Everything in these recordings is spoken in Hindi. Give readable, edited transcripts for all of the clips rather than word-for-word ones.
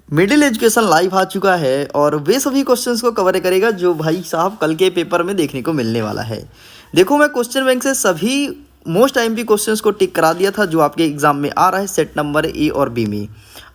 मिडिल एजुकेशन लाइव आ चुका है और वे सभी क्वेश्चंस को कवर करेगा जो भाई साहब कल के पेपर में देखने को मिलने वाला है। देखो, मैं क्वेश्चन बैंक से सभी मोस्ट आईएमपी क्वेश्चंस को टिक करा दिया था जो आपके एग्जाम में आ रहा है सेट नंबर ए और बी में।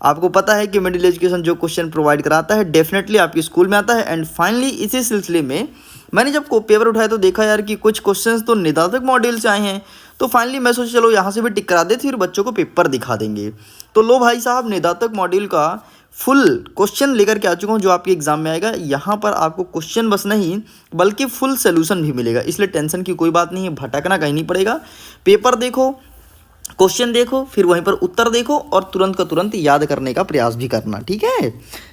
आपको पता है कि मिडिल एजुकेशन जो क्वेश्चन प्रोवाइड कराता है डेफिनेटली आपके स्कूल में आता है। एंड फाइनली इसी सिलसिले में मैंने जब पेपर उठाया तो देखा यार कि कुछ क्वेश्चंस तो निदातक मॉड्यूल से आए हैं। तो फाइनली मैं सोचा चलो यहाँ से भी टिक करा देते फिर बच्चों को पेपर दिखा देंगे। तो लो भाई साहब, निदातक मॉड्यूल का फुल क्वेश्चन लेकर के आ चुका हूँ जो आपके एग्जाम में आएगा। यहाँ पर आपको क्वेश्चन बस नहीं बल्कि फुल सोल्यूशन भी मिलेगा, इसलिए टेंशन की कोई बात नहीं है, भटकना कहीं नहीं पड़ेगा। पेपर देखो, क्वेश्चन देखो, फिर वहीं पर उत्तर देखो और तुरंत का तुरंत याद करने का प्रयास भी करना, ठीक है।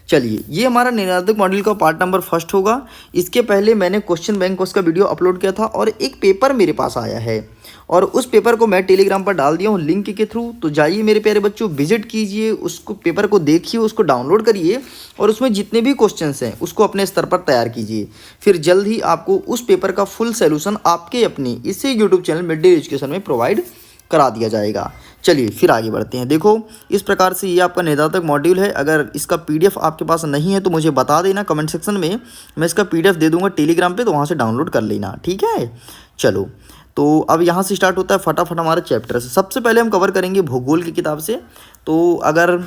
चलिए, ये हमारा निदातक मॉड्यूल का पार्ट नंबर फर्स्ट होगा। इसके पहले मैंने क्वेश्चन बैंक उसका वीडियो अपलोड किया था और एक पेपर मेरे पास आया है और उस पेपर को मैं टेलीग्राम पर डाल दिया हूँ लिंक के थ्रू। तो जाइए मेरे प्यारे बच्चों, विजिट कीजिए, उसको पेपर को देखिए, उसको डाउनलोड करिए और उसमें जितने भी क्वेश्चंस हैं उसको अपने स्तर पर तैयार कीजिए। फिर जल्द ही आपको उस पेपर का फुल सोल्यूशन आपके अपने इसी यूट्यूब चैनल मिड एजुकेशन में प्रोवाइड करा दिया जाएगा। चलिए फिर आगे बढ़ते हैं। देखो, इस प्रकार से ये आपका निदातक मॉड्यूल है। अगर इसका पीडीएफ आपके पास नहीं है तो मुझे बता देना कमेंट सेक्शन में, मैं इसका पीडीएफ दे दूंगा टेलीग्राम पे, तो वहाँ से डाउनलोड कर लेना, ठीक है। चलो, तो अब यहाँ से स्टार्ट होता है फटाफट हमारे चैप्टर से। सबसे पहले हम कवर करेंगे भूगोल की किताब से। तो अगर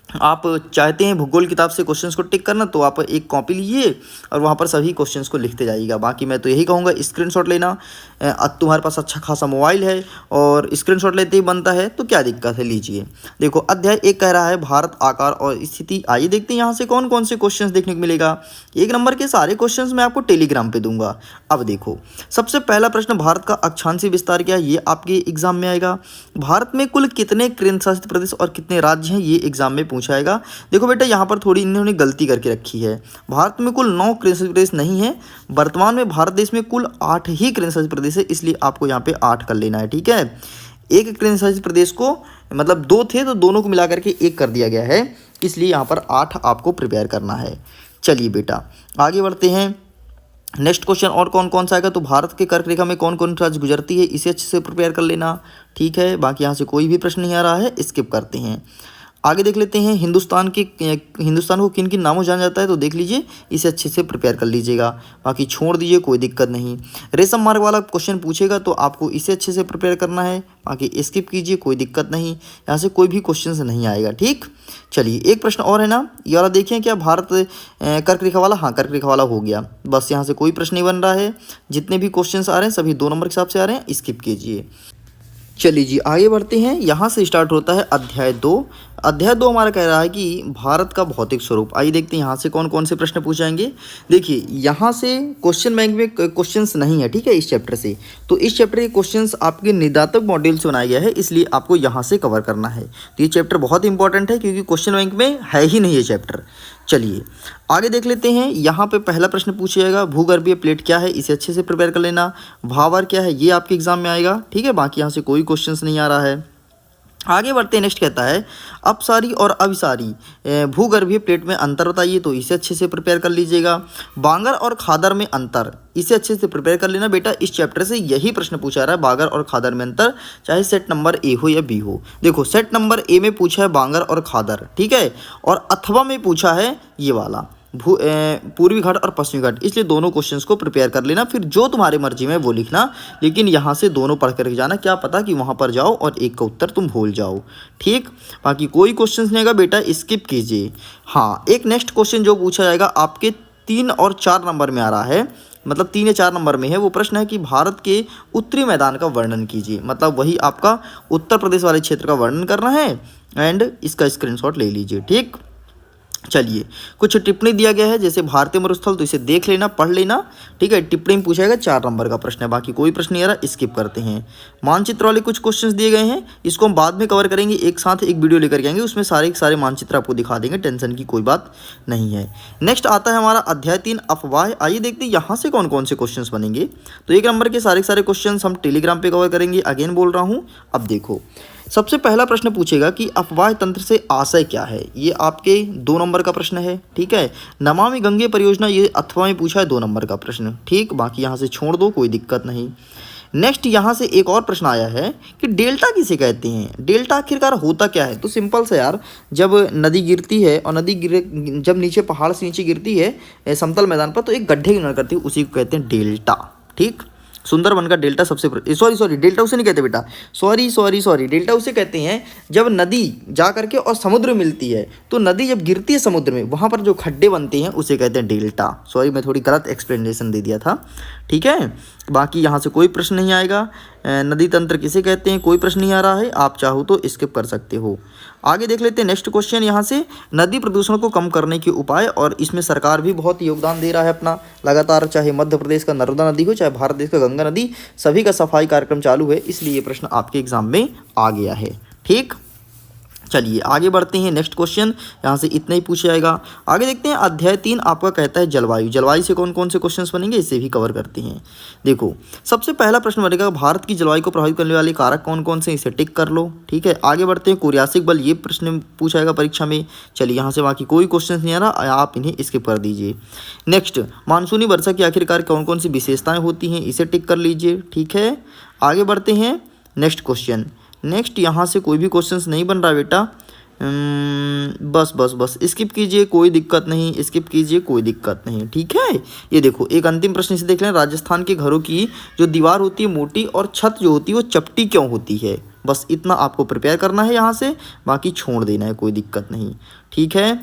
आप चाहते हैं भूगोल किताब से क्वेश्चंस को टिक करना तो आप एक कॉपी लीजिए और वहाँ पर सभी क्वेश्चंस को लिखते जाइएगा। बाकी मैं तो यही कहूँगा स्क्रीनशॉट लेना। तुम्हारे पास अच्छा खासा मोबाइल है और स्क्रीनशॉट लेते ही बनता है तो क्या दिक्कत है, लीजिए। देखो, अध्याय 1 कह रहा है भारत आकार और स्थिति। आइए देखते हैं यहाँ से कौन कौन से क्वेश्चन देखने को मिलेगा। 1 नंबर के सारे क्वेश्चन मैं आपको टेलीग्राम पर दूंगा। अब देखो, सबसे पहला प्रश्न, भारत का अक्षांशीय विस्तार क्या है, ये आपके एग्जाम में आएगा। भारत में कुल कितने केंद्र शासित प्रदेश और कितने राज्य हैं, ये एग्जाम में पूछा जाएगा। देखो बेटा, यहाँ पर थोड़ी इन्होंने गलती करके रखी है। भारत में कुल 9 केंद्र शासित प्रदेश नहीं है। वर्तमान में भारत देश में कुल 8 ही केंद्र शासित प्रदेश है, इसलिए आपको यहाँ पे 8 कर लेना है, ठीक है। एक केंद्र शासित प्रदेश को मतलब 2 थे तो दोनों को मिलाकर के 1 कर दिया गया है, इसलिए यहाँ पर 8 आपको प्रिपेयर करना है। चलिए बेटा आगे बढ़ते हैं। नेक्स्ट क्वेश्चन और कौन कौन सा आएगा, तो भारत के कर्क रेखा में कौन कौन सी राज्य गुजरती है, इसे अच्छे से प्रिपेयर कर लेना, ठीक है। बाकी यहाँ से कोई भी प्रश्न नहीं आ रहा है, स्किप करते हैं। आगे देख लेते हैं हिंदुस्तान को किन किन नामों जाना जाता है, तो देख लीजिए, इसे अच्छे से प्रिपेयर कर लीजिएगा। बाकी छोड़ दीजिए, कोई दिक्कत नहीं। रेशम मार्ग वाला क्वेश्चन पूछेगा तो आपको इसे अच्छे से प्रिपेयर करना है, बाकी स्किप कीजिए, कोई दिक्कत नहीं। यहाँ से कोई भी क्वेश्चन नहीं आएगा, ठीक। चलिए, एक प्रश्न और है ना, ये वाला देखिए, क्या भारत कर्क रेखा वाला, हाँ कर्क रेखा वाला हो गया, बस यहाँ से कोई प्रश्न नहीं बन रहा है। जितने भी क्वेश्चन आ रहे हैं सभी 2 नंबर के हिसाब से आ रहे हैं, स्किप कीजिए। चलिए जी आगे बढ़ते हैं। यहाँ से स्टार्ट होता है अध्याय 2। अध्याय 2 हमारा कह रहा है कि भारत का भौतिक स्वरूप। आइए देखते हैं यहाँ से कौन कौन से प्रश्न पूछे जाएंगे। देखिए, यहाँ से क्वेश्चन बैंक में क्वेश्चंस नहीं है, ठीक है, इस चैप्टर से। तो इस चैप्टर के क्वेश्चंस आपके निदातक मॉड्यूल से बनाया गया है, इसलिए आपको यहाँ से कवर करना है। तो ये चैप्टर बहुत इंपॉर्टेंट है क्योंकि क्वेश्चन बैंक में है ही नहीं ये चैप्टर। चलिए आगे देख लेते हैं। यहाँ पे पहला प्रश्न पूछा जाएगा, भूगर्भीय प्लेट क्या है, इसे अच्छे से प्रिपेयर कर लेना। भावर क्या है, ये आपके एग्जाम में आएगा, ठीक है। बाकी यहाँ से कोई क्वेश्चंस नहीं आ रहा है। आगे बढ़ते हैं। नेक्स्ट कहता है अपसारी और अभिसारी भूगर्भीय प्लेट में अंतर बताइए, तो इसे अच्छे से प्रिपेयर कर लीजिएगा। बांगर और खादर में अंतर, इसे अच्छे से प्रिपेयर कर लेना बेटा। इस चैप्टर से यही प्रश्न पूछा रहा है, बांगर और खादर में अंतर, चाहे सेट नंबर ए हो या बी हो। देखो, सेट नंबर ए में पूछा है बांगर और खादर, ठीक है, और अथवा में पूछा है ये वाला पूर्वी घाट और पश्चिमी घाट, इसलिए दोनों क्वेश्चंस को प्रिपेयर कर लेना। फिर जो तुम्हारी मर्जी में वो लिखना, लेकिन यहाँ से दोनों पढ़ करके जाना, क्या पता कि वहाँ पर जाओ और एक का उत्तर तुम भूल जाओ, ठीक। बाकी कोई क्वेश्चंस नहीं आएगा बेटा, स्किप कीजिए। हाँ, एक नेक्स्ट क्वेश्चन जो पूछा जाएगा आपके 3 और 4 नंबर में आ रहा है, मतलब 3 या 4 नंबर में है, वो प्रश्न है कि भारत के उत्तरी मैदान का वर्णन कीजिए। मतलब वही आपका उत्तर प्रदेश वाले क्षेत्र का वर्णन करना है, एंड इसका स्क्रीनशॉट ले लीजिए, ठीक। चलिए, कुछ टिप्पणी दिया गया है जैसे भारतीय मरुस्थल, तो इसे देख लेना, पढ़ लेना, ठीक है। टिप्पणी में पूछा जाएगा, 4 नंबर का प्रश्न है। बाकी कोई प्रश्न नहीं आ रहा, स्किप करते हैं। मानचित्र वाले कुछ क्वेश्चंस दिए गए हैं, इसको हम बाद में कवर करेंगे, एक साथ एक वीडियो लेकर के आएंगे, उसमें सारे के सारे मानचित्र आपको दिखा देंगे, टेंशन की कोई बात नहीं है। नेक्स्ट आता है हमारा अध्याय 3 अफवाह। आइए देखते हैं यहाँ से कौन कौन से क्वेश्चन बनेंगे। तो 1 नंबर के सारे क्वेश्चन हम टेलीग्राम पे कवर करेंगे, अगेन बोल रहा हूँ। अब देखो, सबसे पहला प्रश्न पूछेगा कि अफवाह तंत्र से आशय क्या है, ये आपके 2 नंबर का प्रश्न है, ठीक है। नमामि गंगे परियोजना, ये अथवा में पूछा है, 2 नंबर का प्रश्न, ठीक। बाकी यहाँ से छोड़ दो, कोई दिक्कत नहीं। नेक्स्ट यहाँ से एक और प्रश्न आया है कि डेल्टा किसे कहते हैं, डेल्टा आखिरकार होता क्या है। तो सिंपल सा यार, जब नदी गिरती है और नदी जब नीचे पहाड़ से नीचे गिरती है समतल मैदान पर, तो एक गड्ढे की निर्माण करती है, उसी को कहते हैं डेल्टा। ठीक, सुंदरबन का डेल्टा सबसे सॉरी डेल्टा उसे नहीं कहते बेटा, सॉरी डेल्टा उसे कहते हैं जब नदी जा करके और समुद्र में मिलती है, तो नदी जब गिरती है समुद्र में, वहाँ पर जो खड्डे बनते हैं उसे कहते हैं डेल्टा। सॉरी, मैं थोड़ी गलत एक्सप्लेनेशन दे दिया था। ठीक है, बाकी यहाँ से कोई प्रश्न नहीं आएगा। नदी तंत्र किसे कहते हैं, कोई प्रश्न नहीं आ रहा है, आप चाहो तो स्किप कर सकते हो। आगे देख लेते हैं नेक्स्ट क्वेश्चन यहाँ से, नदी प्रदूषण को कम करने के उपाय, और इसमें सरकार भी बहुत योगदान दे रहा है अपना लगातार, चाहे मध्य प्रदेश का नर्मदा नदी हो, चाहे भारत देश का गंगा नदी, सभी का सफाई कार्यक्रम चालू है, इसलिए ये प्रश्न आपके एग्जाम में आ गया है। ठीक, चलिए आगे बढ़ते हैं। नेक्स्ट क्वेश्चन यहाँ से इतना ही पूछा जाएगा। आगे देखते हैं, अध्याय 3 आपका कहता है जलवायु। जलवायु से कौन कौन से क्वेश्चंस बनेंगे, इसे भी कवर करते हैं। देखो, सबसे पहला प्रश्न बनेगा, भारत की जलवायु को प्रभावित करने वाले कारक कौन कौन से, इसे टिक कर लो। ठीक है, आगे बढ़ते हैं, कोरियासिक बल, ये प्रश्न पूछा जाएगा परीक्षा में। चलिए, यहाँ से बाकी कोई क्वेश्चन नहीं आ रहा, आप इन्हें स्किप कर दीजिए। नेक्स्ट, मानसूनी वर्षा की आखिरकार कौन कौन सी विशेषताएँ होती हैं, इसे टिक कर लीजिए। ठीक है, आगे बढ़ते हैं नेक्स्ट क्वेश्चन। नेक्स्ट यहाँ से कोई भी क्वेश्चंस नहीं बन रहा बेटा, बस स्किप कीजिए, कोई दिक्कत नहीं, स्किप कीजिए, कोई दिक्कत नहीं। ठीक है, ये देखो एक अंतिम प्रश्न से देख लें, राजस्थान के घरों की जो दीवार होती है मोटी और छत जो होती है वो चपटी क्यों होती है, बस इतना आपको प्रिपेयर करना है यहाँ से, बाकी छोड़ देना है, कोई दिक्कत नहीं। ठीक है,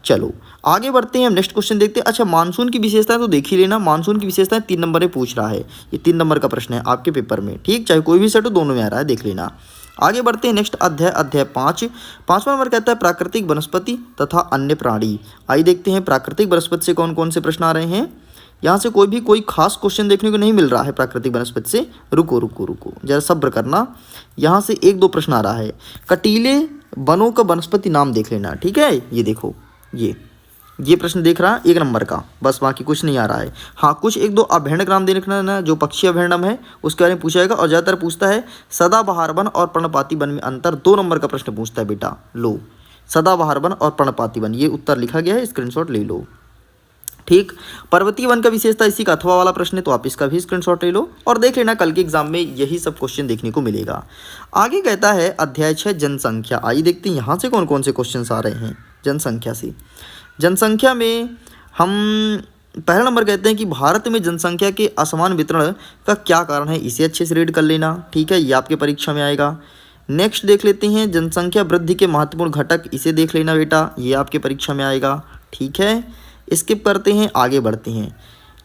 चलो आगे बढ़ते हैं, हम नेक्स्ट क्वेश्चन देखते हैं। अच्छा, मानसून की विशेषताएं तो देख ही लेना, मानसून की विशेषताएं 3 नंबर में पूछ रहा है, ये 3 नंबर का प्रश्न है आपके पेपर में। ठीक, चाहे कोई भी सेट हो, दोनों में आ रहा है, देख लेना। आगे बढ़ते हैं नेक्स्ट अध्याय 5वां नंबर कहता है प्राकृतिक वनस्पति तथा अन्य प्राणी। आइए देखते हैं प्राकृतिक वनस्पति से कौन कौन से प्रश्न आ रहे हैं। यहाँ से कोई खास क्वेश्चन देखने को नहीं मिल रहा है प्राकृतिक वनस्पति से, रुको जरा सब्र करना। यहाँ से 1-2 प्रश्न आ रहा है, कटीले वनों का वनस्पति नाम देख लेना। ठीक है, ये देखो, ये प्रश्न देख रहा है 1 नंबर का, बस बाकी कुछ नहीं आ रहा है। हाँ, कुछ 1-2 अभ्यारण्य ग्राम देखना ना, जो पक्षी अभ्यारण्य है उसके बारे में पूछा जाएगा, और ज़्यादातर पूछता है सदाबहार वन और पर्णपाती वन में अंतर, 2 नंबर का प्रश्न पूछता है बेटा। लो, सदाबहार वन और पर्णपाती वन, ये उत्तर लिखा गया है, स्क्रीनशॉट ले लो। ठीक, पर्वतीय वन का विशेषता इसी का अथवा वाला प्रश्न है, तो आप इसका भी स्क्रीनशॉट ले लो और देख लेना, कल के एग्जाम में यही सब क्वेश्चन देखने को मिलेगा। आगे कहता है अध्याय 6 जनसंख्या। आइए देखते हैं यहाँ से कौन कौन से क्वेश्चन आ रहे हैं जनसंख्या से। जनसंख्या में हम पहला नंबर कहते हैं कि भारत में जनसंख्या के असमान वितरण का क्या कारण है, इसे अच्छे से रीड कर लेना। ठीक है, ये आपके परीक्षा में आएगा। नेक्स्ट देख लेते हैं जनसंख्या वृद्धि के महत्वपूर्ण घटक, इसे देख लेना बेटा, ये आपके परीक्षा में आएगा। ठीक है, स्किप करते हैं, आगे बढ़ते हैं।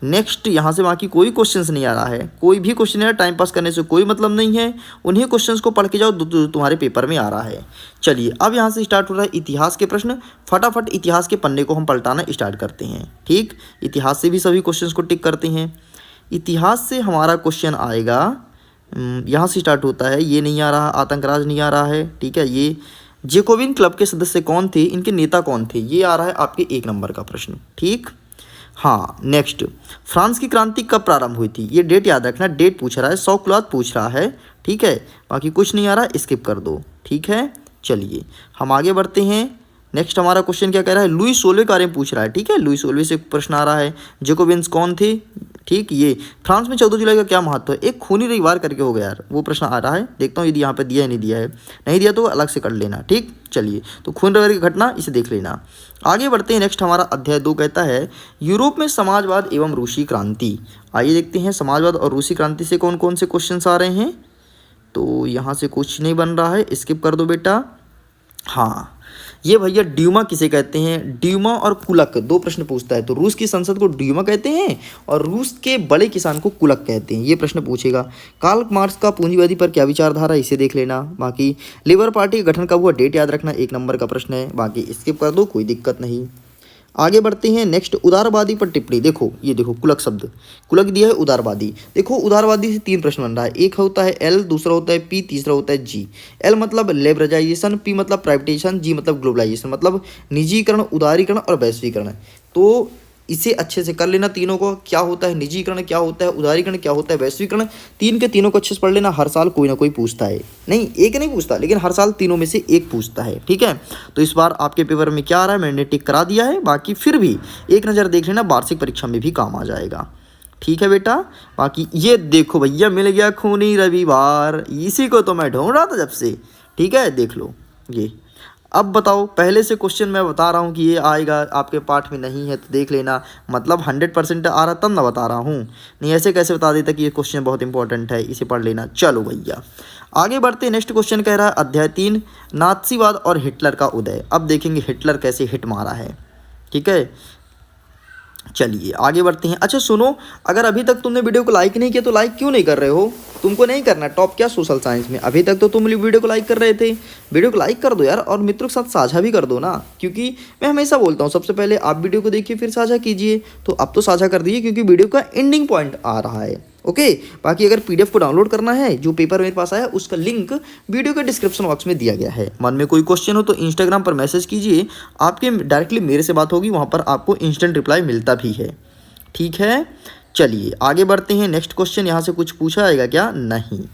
नेक्स्ट यहाँ से बाकी कोई क्वेश्चंस नहीं आ रहा है, कोई भी क्वेश्चन है, टाइम पास करने से कोई मतलब नहीं है, उन्हीं क्वेश्चंस को पढ़ के जाओ जो तुम्हारे पेपर में आ रहा है। चलिए, अब यहाँ से स्टार्ट हो रहा है इतिहास के प्रश्न, फटाफट इतिहास के पन्ने को हम पलटाना स्टार्ट करते हैं। ठीक, इतिहास से भी सभी क्वेश्चंस को टिक करते हैं। इतिहास से हमारा क्वेश्चन आएगा, यहाँ से स्टार्ट होता है, ये नहीं आ रहा, आतंकराज नहीं आ रहा है। ठीक है, ये जेकोबिन क्लब के सदस्य कौन थे, इनके नेता कौन थे, ये आ रहा है आपके 1 नंबर का प्रश्न। ठीक, हाँ, नेक्स्ट फ्रांस की क्रांति कब प्रारंभ हुई थी, ये डेट याद रखना, डेट पूछ रहा है, 100 क्लॉथ पूछ रहा है। ठीक है, बाकी कुछ नहीं आ रहा, स्किप कर दो। ठीक है, चलिए हम आगे बढ़ते हैं। नेक्स्ट हमारा क्वेश्चन क्या कह रहा है, लुई सोल्वे के बारे में पूछ रहा है। ठीक है, लुई सोल्वे से प्रश्न आ रहा है, जेकोबिन्स कौन थे। ठीक, ये फ्रांस में 14 जुलाई का क्या महत्व है, एक खूनी रविवार करके हो गया यार, वो प्रश्न आ रहा है, देखता हूँ यदि यहाँ पे दिया है नहीं दिया है, नहीं दिया तो अलग से कर लेना। ठीक, चलिए, तो खूनी रविवार की घटना, इसे देख लेना। आगे बढ़ते हैं, नेक्स्ट हमारा अध्याय 2 कहता है यूरोप में समाजवाद एवं रूसी क्रांति। आइए देखते हैं समाजवाद और रूसी क्रांति से कौन कौन से क्वेश्चन आ रहे हैं। तो यहाँ से कुछ नहीं बन रहा है, स्किप कर दो बेटा। हाँ, ये भैया ड्यूमा किसे कहते हैं, ड्यूमा और कुलक 2 प्रश्न पूछता है, तो रूस की संसद को ड्यूमा कहते हैं और रूस के बड़े किसान को कुलक कहते हैं, ये प्रश्न पूछेगा। कार्ल मार्क्स का पूंजीवादी पर क्या विचारधारा, इसे देख लेना। बाकी लेबर पार्टी का गठन कब हुआ, डेट याद रखना, 1 नंबर का प्रश्न है, बाकी स्किप कर दो, कोई दिक्कत नहीं। आगे बढ़ते हैं, नेक्स्ट उदारवादी पर टिप्पणी। देखो, ये देखो कुलक शब्द, कुलक दिया है उदारवादी। देखो उदारवादी से 3 प्रश्न बन रहा है, एक होता है एल, दूसरा होता है पी, तीसरा होता है जी। एल मतलब लिबरलाइजेशन, पी मतलब प्राइवेटाइजेशन, जी मतलब ग्लोबलाइजेशन, मतलब निजीकरण, उदारीकरण और वैश्वीकरण। तो इसे अच्छे से कर लेना, तीनों को, क्या होता है निजीकरण, क्या होता है उदारीकरण, क्या होता है वैश्वीकरण, 3 के तीनों को अच्छे से पढ़ लेना। हर साल कोई ना कोई पूछता है, नहीं एक नहीं पूछता, लेकिन हर साल तीनों में से एक पूछता है। ठीक है, तो इस बार आपके पेपर में क्या आ रहा है, मैंने टिक करा दिया है, बाकी फिर भी एक नज़र देख लेना, वार्षिक परीक्षा में भी काम आ जाएगा। ठीक है बेटा। बाकी ये देखो भैया, मिल गया खूनी रविवार, इसी को तो मैं ढूंढ रहा था जब से। ठीक है, देख लो ये। अब बताओ, पहले से क्वेश्चन मैं बता रहा हूँ कि ये आएगा, आपके पाठ में नहीं है तो देख लेना, मतलब 100% आ रहा तब ना बता रहा हूँ, नहीं ऐसे कैसे बता देता कि ये क्वेश्चन बहुत इंपॉर्टेंट है, इसे पढ़ लेना। चलो भैया आगे बढ़ते, नेक्स्ट क्वेश्चन कह रहा है अध्याय 3 नाथसीवाद और हिटलर का उदय। अब देखेंगे हिटलर कैसे हिट मारा है। ठीक है, चलिए आगे बढ़ते हैं। अच्छा सुनो, अगर अभी तक तुमने वीडियो को लाइक नहीं किया तो लाइक क्यों नहीं कर रहे हो? तुमको नहीं करना, टॉप क्या सोशल साइंस में। अभी तक तो तुम वीडियो को लाइक कर रहे थे, वीडियो को लाइक कर दो यार, और मित्रों के साथ साझा भी कर दो ना, क्योंकि मैं हमेशा बोलता हूँ सबसे पहले आप वीडियो को देखिए फिर साझा कीजिए। तो अब तो साझा कर दीजिए क्योंकि वीडियो का एंडिंग पॉइंट आ रहा है। ओके, बाकी अगर पीडीएफ को डाउनलोड करना है, जो पेपर मेरे पास आया उसका लिंक वीडियो के डिस्क्रिप्शन बॉक्स में दिया गया है। मन में कोई क्वेश्चन हो तो इंस्टाग्राम पर मैसेज कीजिए, आपके डायरेक्टली मेरे से बात होगी, वहाँ पर आपको इंस्टेंट रिप्लाई मिलता भी है। ठीक है, चलिए आगे बढ़ते हैं। नेक्स्ट क्वेश्चन, यहाँ से कुछ पूछा आएगा क्या? नहीं।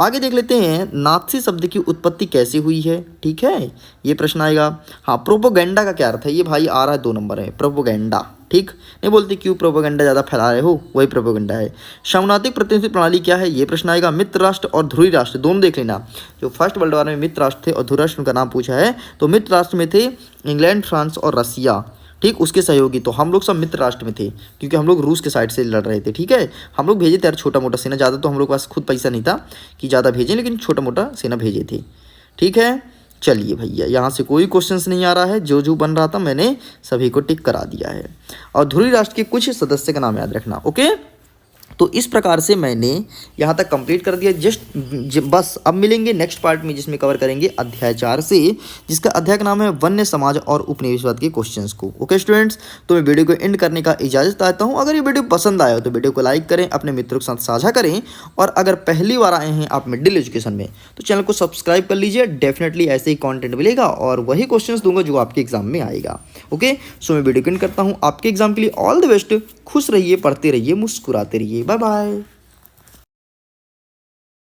आगे देख लेते हैं, नाथसी शब्द की उत्पत्ति कैसे हुई है। ठीक है, ये प्रश्न आएगा। हाँ, प्रोपोगेंडा का क्या अर्थ है? ये भाई आ रहा है 2 नंबर है, प्रोपोगेंडा। ठीक, नहीं बोलते क्यों प्रोपोगेंडा ज़्यादा फैला रहे हो, वही प्रोपोगेंडा है। सामनातिक प्रतिनिधि प्रणाली क्या है? ये प्रश्न आएगा। मित्र राष्ट्र और ध्रुवी राष्ट्र दोनों देख लेना। जो फर्स्ट वर्ल्ड वॉर में मित्र राष्ट्र थे और ध्रुव राष्ट्र का नाम पूछा है, तो मित्र राष्ट्र में थे इंग्लैंड, फ्रांस और रसिया। ठीक, उसके सहयोगी तो हम लोग सब मित्र राष्ट्र में थे, क्योंकि हम लोग रूस के साइड से लड़ रहे थे। ठीक है, हम लोग भेजे थे यार छोटा मोटा सेना, ज़्यादा तो हम लोग के पास खुद पैसा नहीं था कि ज़्यादा भेजें, लेकिन छोटा मोटा सेना भेजे थे। ठीक है, चलिए भैया यहाँ से कोई क्वेश्चंस नहीं आ रहा है, जो जो बन रहा था मैंने सभी को टिक करा दिया है। और ध्रुवी राष्ट्र के कुछ सदस्य का नाम याद रखना। ओके, तो इस प्रकार से मैंने यहाँ तक कंप्लीट कर दिया। बस अब मिलेंगे नेक्स्ट पार्ट में, जिसमें कवर करेंगे अध्याय 4 से, जिसका अध्याय का नाम है वन्य समाज और उपनिवेशवाद के क्वेश्चंस को। ओके स्टूडेंट्स, तो मैं वीडियो को एंड करने का इजाज़त चाहता हूँ। अगर ये वीडियो पसंद आया हो तो वीडियो को लाइक करें, अपने मित्रों के साथ साझा करें, और अगर पहली बार आए हैं आप मिडिल एजुकेशन में तो चैनल को सब्सक्राइब कर लीजिए। डेफिनेटली ऐसे ही कॉन्टेंट मिलेगा और वही क्वेश्चन दूंगा जो आपके एग्जाम में आएगा। ओके, सो मैं वीडियो को एंड करता हूँ। आपके एग्जाम के लिए ऑल द बेस्ट। खुश रहिए, पढ़ते रहिए, मुस्कुराते रहिए। Bye bye.